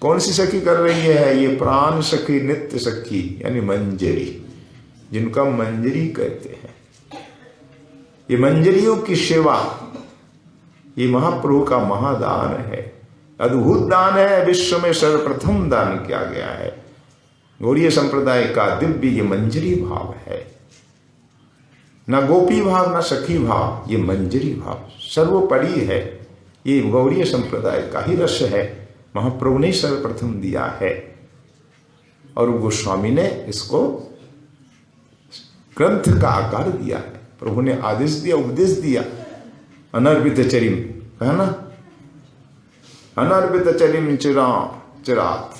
कौन सी सखी कर रही है? ये प्राण सखी, नित्य सखी, यानी मंजरी, जिनका मंजरी कहते हैं। ये मंजरियों की सेवा, ये महाप्रभु का महादान है, अद्भुत दान है, विश्व में सर्वप्रथम दान किया गया है। गौड़ीय संप्रदाय का दिव्य ये मंजरी भाव है, न गोपी भाव न सखी भाव, ये मंजरी भाव सर्वोपरि है। ये गौड़ीय संप्रदाय का ही रस है, महाप्रभु ने सर्वप्रथम दिया है और गोस्वामी ने इसको ग्रंथ का आकार दिया है। प्रभु ने आदेश दिया, उपदेश दिया। अनर्पित चरिम, है ना, अनर्पित चरिम चिरात,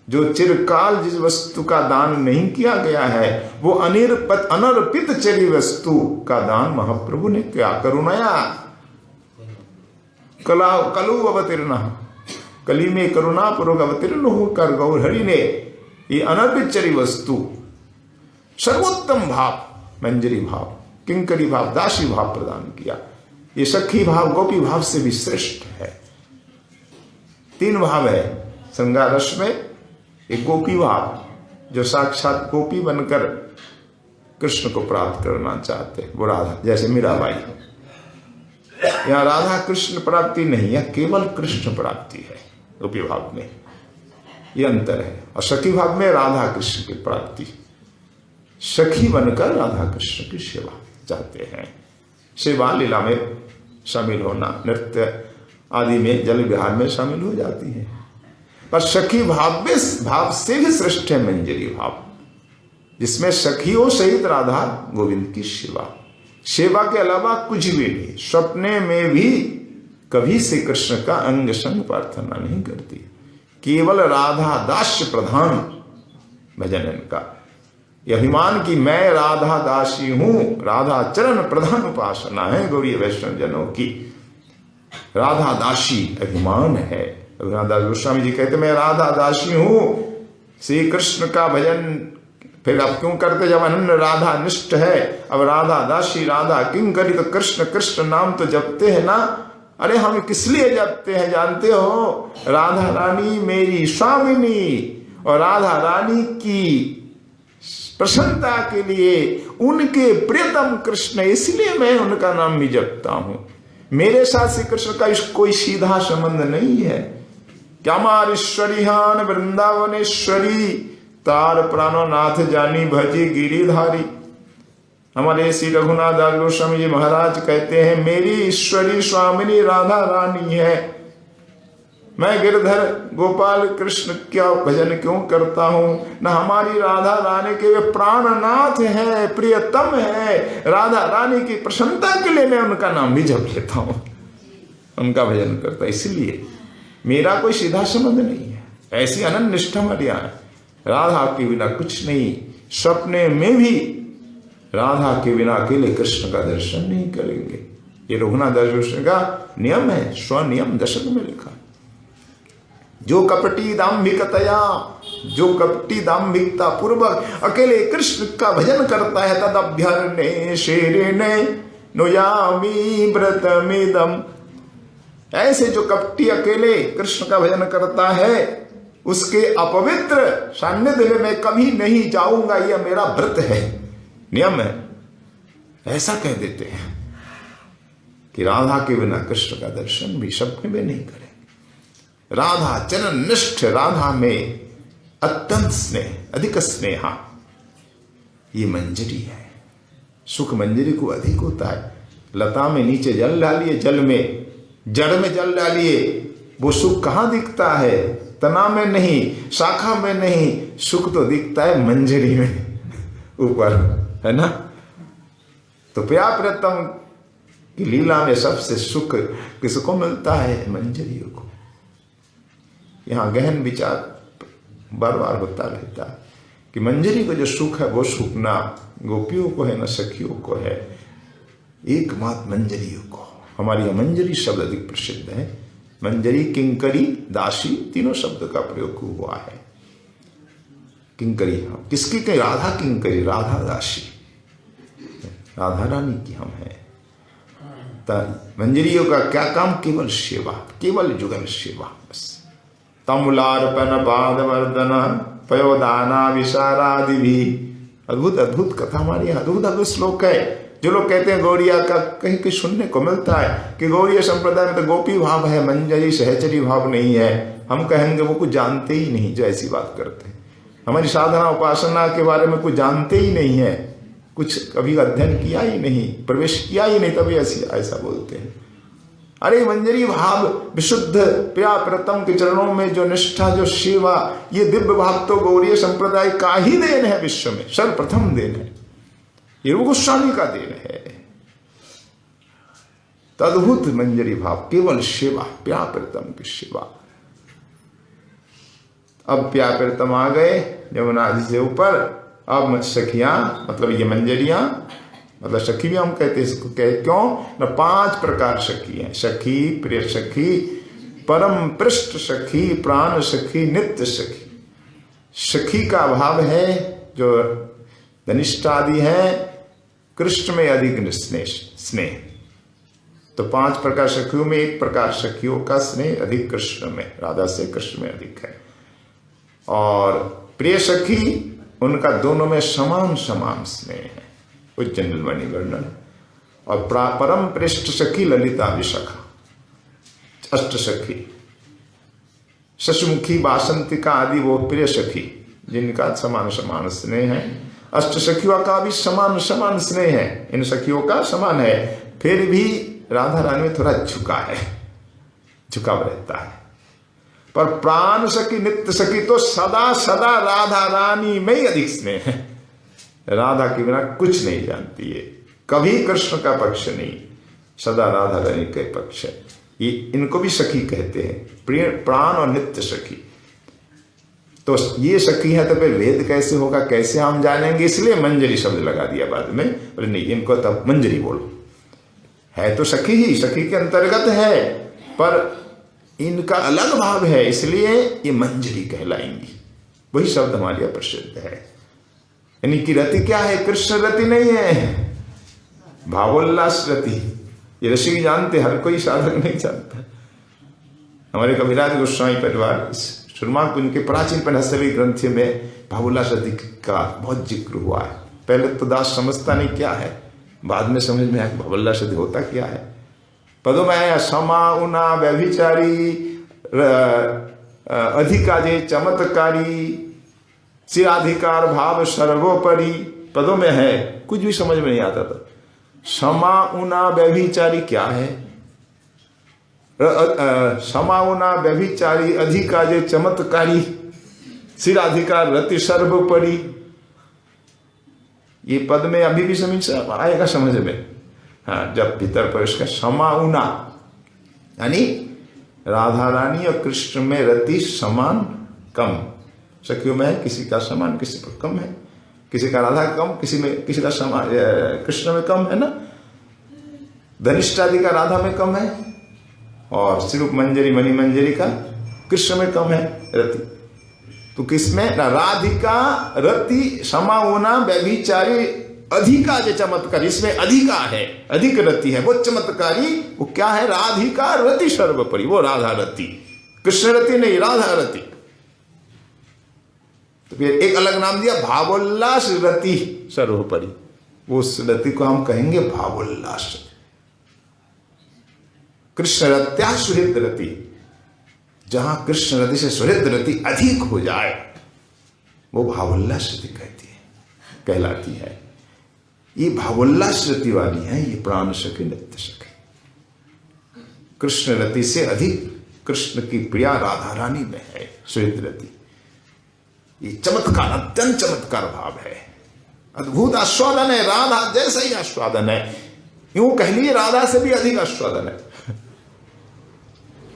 जो चिरकाल जिस वस्तु का दान नहीं किया गया है, वो अनर्पित चरी वस्तु का दान महाप्रभु ने क्या करुणाया कलु अवतीर्ण, कली में करुणा पूर्वक अवतीर्ण होकर गौरहरि ने ये अनर्पित चरी वस्तु, सर्वोत्तम भाव, मंजरी भाव, किंकरी भाव, दासी भाव प्रदान किया। ये सखी भाव गोपी भाव से भी श्रेष्ठ है। 3 भाव है श्रृंगार रस में। एक गोपी भाव, जो साक्षात गोपी बनकर कृष्ण को प्राप्त करना चाहते हैं, वो राधा, जैसे मीराबाई। यहाँ राधा कृष्ण प्राप्ति नहीं है, केवल कृष्ण प्राप्ति है गोपी भाव में, ये अंतर है। और सखी भाव में राधा कृष्ण की प्राप्ति, सखी बनकर राधा कृष्ण की सेवा चाहते हैं। सेवा लीला में शामिल होना, नृत्य आदि में, जल विहार में शामिल हो जाती है। पर सखी भाव से भी श्रेष्ठ है मंजरी भाव, जिसमें सखियों सहित राधा गोविंद की सेवा के अलावा कुछ भी नहीं। स्वप्ने में भी कभी श्री कृष्ण का अंग संग प्रार्थना नहीं करती, केवल राधा दास्य प्रधान भजन इनका। यह अभिमान की मैं राधा दासी हूं, राधा चरण प्रधान उपासना है गौड़ीय वैष्णव जनों की। राधा दासी अभिमान है। रघुनाथ गोस्वामी जी कहते मैं राधा दासी हूं, श्री कृष्ण का भजन फिर अब क्यों करते जब अनन्य राधा निष्ठ है। अब राधा दासी, राधा किंकरी, तो कृष्ण कृष्ण नाम तो जपते हैं ना। अरे हम किस लिए जपते हैं जानते हो? राधा रानी मेरी स्वामिनी, और राधा रानी की प्रसन्नता के लिए, उनके प्रियतम कृष्ण, इसलिए मैं उनका नाम भी जपता हूं। मेरे साथ श्री कृष्ण का कोई सीधा संबंध नहीं है। क्या मारेश्वरी हान वृंदावनेश्वरी, तार प्राणो नाथ जानी भजी गिरिधारी। हमारे श्री रघुनाथ दास गोस्वामी जी महाराज कहते हैं मेरी ईश्वरी स्वामिनी राधा रानी है। मैं गिरधर गोपाल कृष्ण क्या भजन क्यों करता हूं? न हमारी राधा रानी के वे प्राणनाथ है, प्रियतम है। राधा रानी की प्रसन्नता के लिए मैं उनका नाम भी जप लेता हूं, उनका भजन करता। इसलिए मेरा कोई सीधा संबंध नहीं है। ऐसी अनन्य निष्ठा हमारी है। राधा के बिना कुछ नहीं। सपने में भी राधा के बिना अकेले कृष्ण का दर्शन नहीं करेंगे। ये रघुनाथ दास कृष्ण का नियम है, स्वनियम दशक में लिखा। जो कपटी दाम्भिकतया, जो कपटी दाम्भिकता पूर्वक अकेले कृष्ण का भजन करता है, तद अभ्यर्णे शेरेणे नुयामी व्रतमिदम। ऐसे जो कपटी अकेले कृष्ण का भजन करता है, उसके अपवित्र सान्निध्य में मैं कभी नहीं जाऊंगा, यह मेरा व्रत है, नियम है। ऐसा कह देते हैं कि राधा के बिना कृष्ण का दर्शन भी सपने में नहीं करें। राधा चरण निष्ठ, राधा में अत्यंत स्नेह, अधिक स्नेहा, ये मंजरी है। सुख मंजरी को अधिक होता है। लता में नीचे जल डालिए, जल में जड़ में जल डालिए, वो सुख कहां दिखता है? तना में नहीं, शाखा में नहीं, सुख तो दिखता है मंजरी में ऊपर, है ना। तो प्रिया प्रियतम की लीला में सबसे सुख किसको मिलता है? मंजरियों को। यहां गहन विचार बार बार होता रहता है कि मंजरी को जो सुख है वो सुख ना गोपियों को है ना सखियों को है, एकमात्र मंजरियों को। हमारी यह मंजरी शब्द अधिक प्रसिद्ध है। मंजरी, किंकरी, दासी, तीनों शब्द का प्रयोग हुआ है। किंकरी हम किसकी कहीं? राधा किंकरी, राधा दासी, राधा रानी की हम हैं। मंजरियों का क्या काम? केवल सेवा, केवल जुगल सेवा, बस। तमुलार्पण पादवर्धन पयोदाना विशारादि भी। अद्भुत अद्भुत कथा हमारी, अद्भुत अद्भुत श्लोक है। जो लोग कहते हैं गौड़िया का कहीं कहीं सुनने को मिलता है कि गौड़ीय संप्रदाय में तो गोपी भाव है, मंजरी सहचरी भाव नहीं है, हम कहेंगे वो कुछ जानते ही नहीं जो ऐसी बात करते हैं। हमारी साधना उपासना के बारे में कुछ जानते ही नहीं है, कुछ कभी अध्ययन किया ही नहीं, प्रवेश किया ही नहीं, तभी ऐसा बोलते हैं। अरे मंजरी भाव, विशुद्ध प्रिया प्रीतम के चरणों में जो निष्ठा, जो सेवा, ये दिव्य भाव तो गौड़ीय संप्रदाय का ही देन है, विश्व में सर्वप्रथम देन है, ये रूप गोस्वामी का देन है। तो अद्भुत मंजरी भाव, केवल सेवा, प्रिया प्रीतम की सेवा। अब प्रिया प्रीतम आ गए यमुना जी से ऊपर, अब सखियां मतलब ये मंजरियां, मतलब सखी भी हम कहते हैं इसको, क्यों न 5 प्रकार सखी हैं। सखी, प्रिय सखी, परम पृष्ठ सखी, प्राण सखी, नित्य सखी। सखी का भाव है जो धनिष्ठ आदि है, कृष्ण में अधिक स्नेह। तो 5 प्रकार सखियों में 1 प्रकार सखियों का स्नेह अधिक कृष्ण में, राधा से कृष्ण में अधिक है। और प्रिय सखी, उनका दोनों में समान समान स्नेह है, उज्जैन मणि वर्णन। और परम पृष्ठ सखी ललिता विशाखा, अष्ट सखी, शशमुखी, बासंतिका आदि वो प्रिय सखी जिनका समान समान स्नेह है। अष्ट सखियों का भी समान समान स्नेह है, इन सखियों का समान है। फिर भी राधा रानी में थोड़ा झुकाव रहता है। पर प्राण सखी, नित्य सखी तो सदा सदा राधा रानी में ही अधिक स्नेह है। राधा के बिना कुछ नहीं जानती है, कभी कृष्ण का पक्ष नहीं, सदा राधा रानी के पक्ष है। ये इनको भी सखी कहते हैं, प्रिय प्राण और नित्य सखी। तो ये सखी है तो फिर वेद कैसे होगा, कैसे हम जानेंगे? इसलिए मंजरी शब्द लगा दिया बाद में, बोले नहीं इनको तब मंजरी बोलो। है तो सखी ही, सखी के अंतर्गत है, पर इनका अलग भाव है, इसलिए ये मंजरी कहलाएंगी। वही शब्द हमारे यहाँ प्रसिद्ध है। यानी कि रति क्या है? कृष्ण रति नहीं है, भावोल्लास रति। ये ऋषि जानते, हर कोई साधक नहीं जानता। हमारे कविराज गोस्वामी परिवार सुरमा कुंज के प्राचीन पनहस्तवी ग्रंथ में भावोल्लास रति का बहुत जिक्र हुआ है। पहले तो दास समझता नहीं क्या है, बाद में समझ में आया भावोल्लास रति होता क्या है। पदों में आया समा उना व्यभिचारी अधिकाजे चमत्कारी सिराधिकार भाव सर्वोपरि, पदों में है, कुछ भी समझ में नहीं आता था। समा उना व्यभिचारी क्या है? समा उना व्यभिचारी अधिकाजे चमत्कारी सिराधिकार रति सर्वोपरि, ये पद में अभी भी समझ आएगा समझ में। हाँ, जब भीतर प्रवेश का समा उना यानी राधा रानी और कृष्ण में रति समान कम, सखियों में है किसी का समान किसी पर कम है, किसी का राधा कम किसी का समान कृष्ण में कम है ना, धनिष्ठ आदि का राधा में कम है, और सिरूप मंजरी मणि मंजरी का कृष्ण में कम है रति। तो किसमें ना राधिका रति समा होना व्यभिचारी अधिका जो चमत्कार, इसमें अधिका है, अधिक रति है, वो चमत्कारी वो क्या है? राधिका रति सर्वोपरि, वो राधा रति, कृष्ण रति नहीं, राधा रति। तो फिर एक अलग नाम दिया भावोल्लास रति सर्वोपरि, उस रति को हम कहेंगे भावोल्लास। कृष्ण रत्या सुहृद रति, जहां कृष्ण रति से सुहृद रति अधिक हो जाए वो भावोल्लास रति कहलाती है। ये भावोल्लास रति वाली है, ये प्राण सखी नित्य सखी। कृष्ण रति से अधिक कृष्ण की प्रिया राधा रानी में है सुहृद रति। ये चमत्कार, अत्यंत चमत्कार भाव है, अद्भुत आस्वादन है, राधा जैसा ही आस्वादन है। यूं कह लिए राधा से भी अधिक आस्वादन है,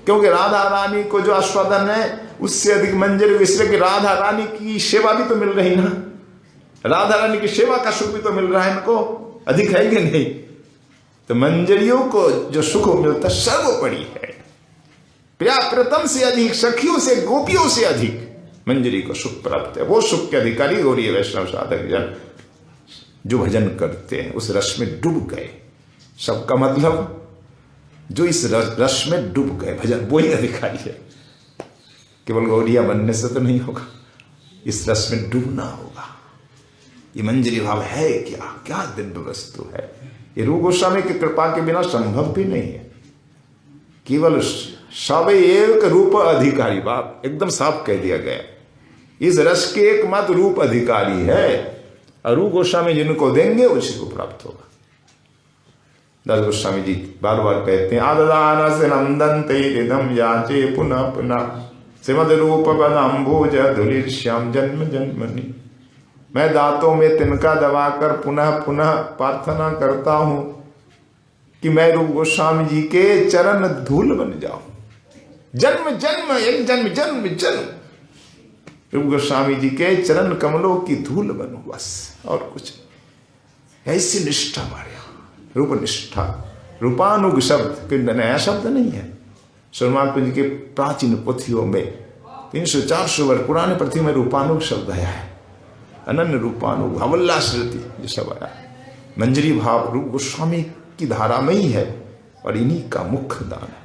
क्योंकि राधा रानी को जो आस्वादन है उससे अधिक मंजरी, इसलिए कि राधा रानी की सेवा भी तो मिल रही ना, राधा रानी की सेवा का सुख भी तो मिल रहा है इनको, अधिक है कि नहीं? तो मंजरियों को जो सुख मिलता सर्वोपरि है, प्रिया प्रीतम से अधिक, सखियों से गोपियों से अधिक मंजरी को सुख प्राप्त है। वो सुख के अधिकारी गौरीय वैष्णव साधक जन जो भजन करते हैं उस रस में डूब गए। सबका मतलब जो इस रस में डूब गए भजन, वो ही अधिकारी है। केवल गौरिया बनने से तो नहीं होगा, इस रस में डूबना होगा। ये मंजरी भाव है क्या, क्या दिव्य वस्तु है। ये रूप गोस्वामी की कृपा के बिना संभव भी नहीं है। केवल सब एक रूप अधिकारी, बाप एकदम साफ कह दिया गया, इस रस के एकमात्र रूप अधिकारी है, और रूप गोस्वामी जिनको देंगे उसी को प्राप्त होगा। दास गोस्वामी जी बार बार कहते हैं, आददान से नंदनते रिदम याचे पुनः पुनः श्रीमद रूप पदाम्बोज धुलिर श्याम जन्म जन्मनि। मैं दांतों में तिनका दबाकर पुनः पुनः प्रार्थना करता हूं कि मैं रूप गोस्वामी जी के चरण धूल बन जाऊं। जन्म जन्म, एक जन्म जन्म जन्म रूप गोस्वामी जी के चरण कमलों की धूल बनूं, बस और कुछ। ऐसी निष्ठा हमारे रूप निष्ठा। रूपानुग शब्द कोई नया शब्द नहीं है। सुरमार्ग जी के प्राचीन पोथियों में 300-400 वर्ष पुराने पृथ्वी में रूपानुग शब्द आया है। अनन्य रूपानुग, भावल्लाश्रुति, ये सब आया। मंजरी भाव रूप गोस्वामी की धारा में ही है, और इन्हीं का मुख्य दान है।